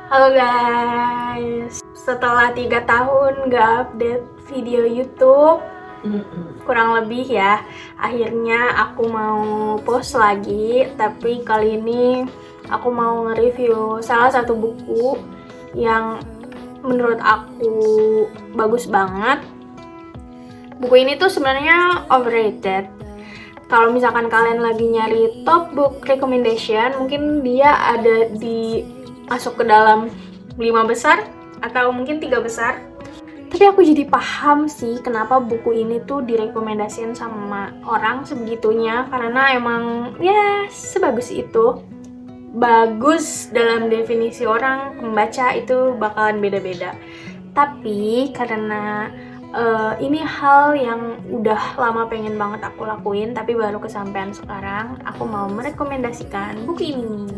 Halo guys, setelah 3 tahun gak update video YouTube, kurang lebih ya, akhirnya aku mau post lagi. Tapi kali ini aku mau nge-review salah satu buku yang menurut aku bagus banget. Buku ini tuh sebenarnya overrated. Kalau misalkan kalian lagi nyari top book recommendation, mungkin dia ada di masuk ke dalam 5 besar atau mungkin 3 besar. Tapi aku jadi paham sih kenapa buku ini tuh direkomendasiin sama orang sebegitunya, karena emang ya sebagus itu. Bagus dalam definisi orang pembaca itu bakalan beda-beda. Tapi karena ini hal yang udah lama pengen banget aku lakuin tapi baru kesampaian sekarang, aku mau merekomendasikan buku ini.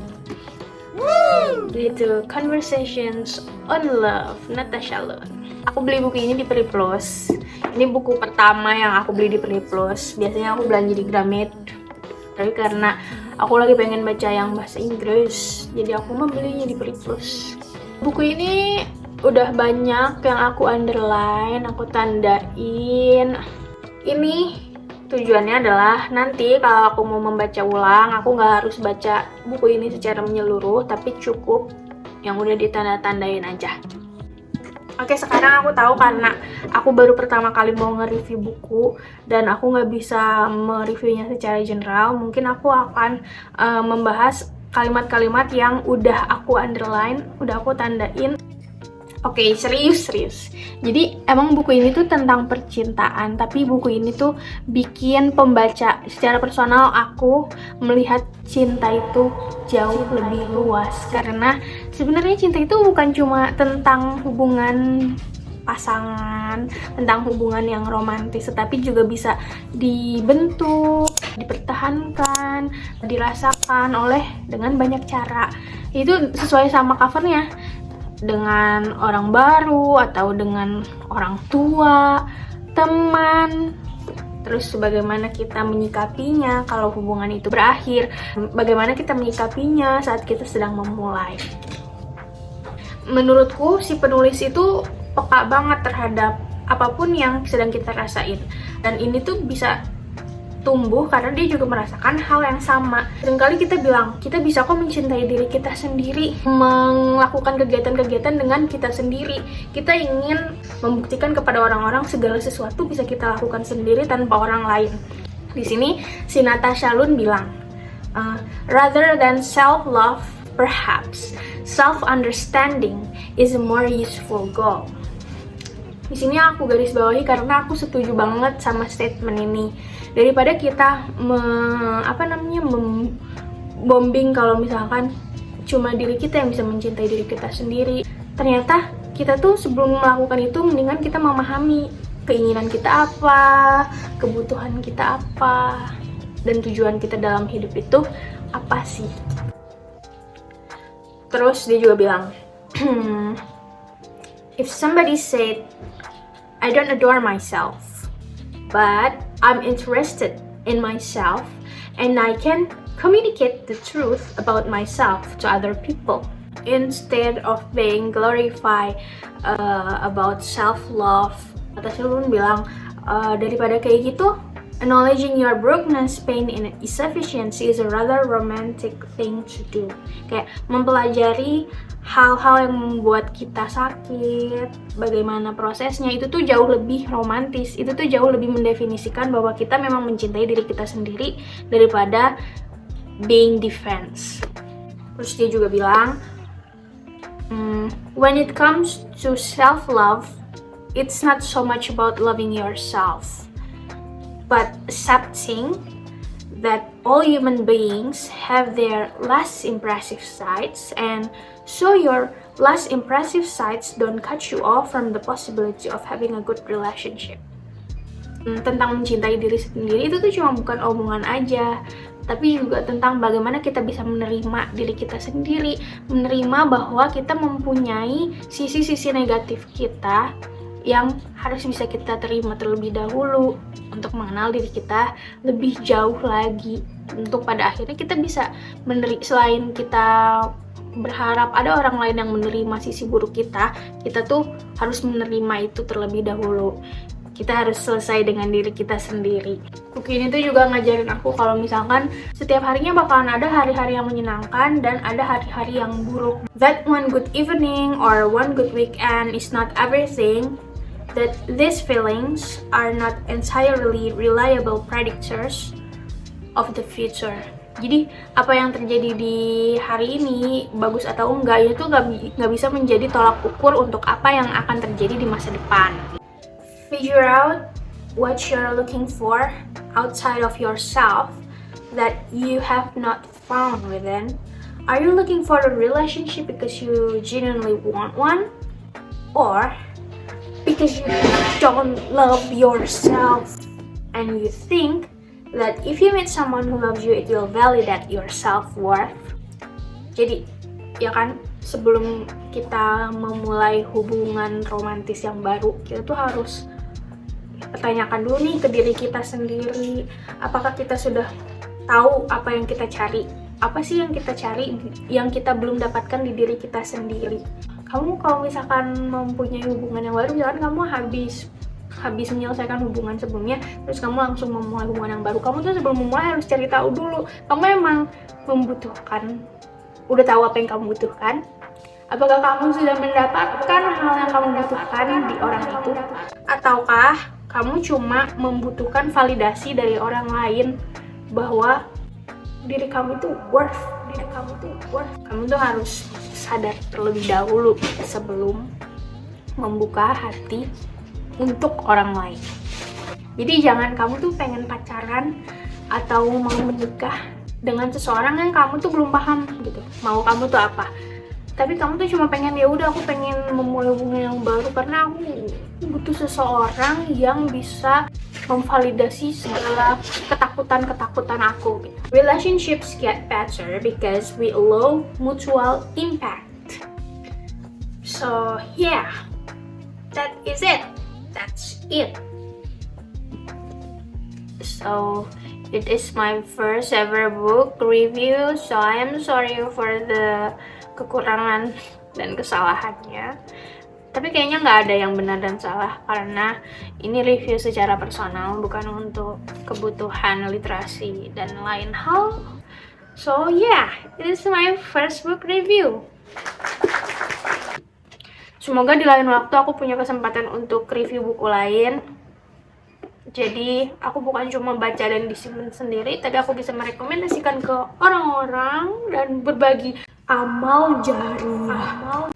Gitu, Conversations on Love, Natasha Lone. Aku beli buku ini di Periplus. Ini buku pertama yang aku beli di Periplus. Biasanya aku belanja di Gramet, tapi karena aku lagi pengen baca yang bahasa Inggris, jadi aku membelinya di Periplus. Buku ini udah banyak yang aku underline, aku tandain. Ini tujuannya adalah nanti kalau aku mau membaca ulang, aku nggak harus baca buku ini secara menyeluruh, tapi cukup yang udah ditanda-tandain aja. Oke, sekarang aku tahu karena aku baru pertama kali mau nge-review buku dan aku nggak bisa mereviewnya secara general. Mungkin aku akan membahas kalimat-kalimat yang udah aku underline, udah aku tandain. Oke, serius. Jadi emang buku ini tuh tentang percintaan, tapi buku ini tuh bikin pembaca secara personal aku melihat cinta itu jauh lebih luas. Karena sebenarnya cinta itu bukan cuma tentang hubungan pasangan, tentang hubungan yang romantis, tetapi juga bisa dibentuk, dipertahankan, dirasakan dengan banyak cara. Itu sesuai sama covernya, dengan orang baru atau dengan orang tua, teman. Terus bagaimana kita menyikapinya kalau hubungan itu berakhir, bagaimana kita menyikapinya saat kita sedang memulai. Menurutku si penulis itu peka banget terhadap apapun yang sedang kita rasain, dan ini tuh bisa tumbuh karena dia juga merasakan hal yang sama. Seringkali kita bilang, kita bisa kok mencintai diri kita sendiri, melakukan kegiatan-kegiatan dengan kita sendiri. Kita ingin membuktikan kepada orang-orang segala sesuatu bisa kita lakukan sendiri tanpa orang lain. Di sini si Natasha Lone bilang, rather than self-love, perhaps self-understanding is a more useful goal. Di sini aku garis bawahi karena aku setuju banget sama statement ini. Daripada kita bombing kalau misalkan cuma diri kita yang bisa mencintai diri kita sendiri. Ternyata kita tuh sebelum melakukan itu mendingan kita memahami keinginan kita apa, kebutuhan kita apa, dan tujuan kita dalam hidup itu apa sih. Terus dia juga bilang, if somebody said, I don't adore myself, but I'm interested in myself and I can communicate the truth about myself to other people. Instead of being glorified about self-love, Natasha Lone bilang, daripada kayak gitu, acknowledging your brokenness, pain, and insufficiency is a rather romantic thing to do. Kayak mempelajari hal-hal yang membuat kita sakit, bagaimana prosesnya, itu tuh jauh lebih romantis. Itu tuh jauh lebih mendefinisikan bahwa kita memang mencintai diri kita sendiri daripada being defense. Terus dia juga bilang, when it comes to self-love, it's not so much about loving yourself, but accepting that all human beings have their less impressive sides, and so your less impressive sides don't cut you off from the possibility of having a good relationship. Tentang mencintai diri sendiri itu tuh cuma bukan omongan aja, tapi juga tentang bagaimana kita bisa menerima diri kita sendiri, menerima bahwa kita mempunyai sisi-sisi negatif kita yang harus bisa kita terima terlebih dahulu untuk mengenal diri kita lebih jauh lagi, untuk pada akhirnya kita bisa selain kita berharap ada orang lain yang menerima sisi buruk kita tuh harus menerima itu terlebih dahulu. Kita harus selesai dengan diri kita sendiri. Buku ini tuh juga ngajarin aku kalau misalkan setiap harinya bakalan ada hari-hari yang menyenangkan dan ada hari-hari yang buruk. That one good evening or one good weekend is not everything. That these feelings are not entirely reliable predictors of the future. Jadi apa yang terjadi di hari ini bagus atau enggak itu nggak bisa menjadi tolak ukur untuk apa yang akan terjadi di masa depan. Figure out what you're looking for outside of yourself that you have not found within. Are you looking for a relationship because you genuinely want one, or because you don't love yourself and you think that if you meet someone who loves you, it will validate your self-worth? Jadi, ya kan, sebelum kita memulai hubungan romantis yang baru, kita tuh harus pertanyakan dulu nih ke diri kita sendiri, apakah kita sudah tahu apa yang kita cari? Apa sih yang kita cari yang kita belum dapatkan di diri kita sendiri? Kamu kalau misalkan mempunyai hubungan yang baru, jangan kamu habis menyelesaikan hubungan sebelumnya terus kamu langsung memulai hubungan yang baru. Kamu tuh sebelum memulai harus cari tahu dulu, kamu emang membutuhkan, udah tahu apa yang kamu butuhkan? Apakah kamu sudah mendapatkan hal yang kamu butuhkan di orang itu? Ataukah kamu cuma membutuhkan validasi dari orang lain bahwa diri kamu itu worth? Kamu tuh harus sadar terlebih dahulu sebelum membuka hati untuk orang lain. Jadi jangan kamu tuh pengen pacaran atau mau menikah dengan seseorang yang kamu tuh belum paham gitu, mau kamu tuh apa. Tapi kamu tuh cuma pengen, ya udah aku pengen memulai hubungan yang baru karena aku butuh seseorang yang bisa memvalidasi segala ketakutan aku gitu. Relationships get better because we allow mutual impact. So yeah, that is it. That's it. So it is my first ever book review, so I am sorry for the kekurangan dan kesalahannya. Tapi kayaknya nggak ada yang benar dan salah karena ini review secara personal, bukan untuk kebutuhan literasi dan lain hal. So yeah, it is my first book review. Semoga di lain waktu aku punya kesempatan untuk review buku lain. Jadi aku bukan cuma baca dan disimpan sendiri, tapi aku bisa merekomendasikan ke orang-orang dan berbagi amal jariah.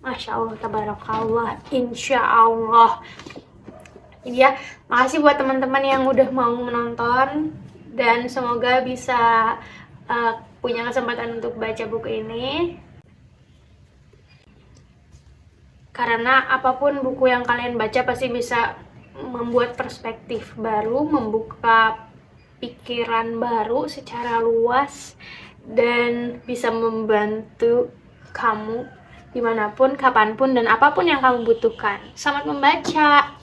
Masya Allah, tabarakallah, insya Allah. Jadi ya, makasih buat teman-teman yang udah mau menonton dan semoga bisa punya kesempatan untuk baca buku ini. Karena apapun buku yang kalian baca pasti bisa membuat perspektif baru, membuka pikiran baru secara luas, dan bisa membantu kamu dimanapun, kapanpun, dan apapun yang kamu butuhkan. Selamat membaca!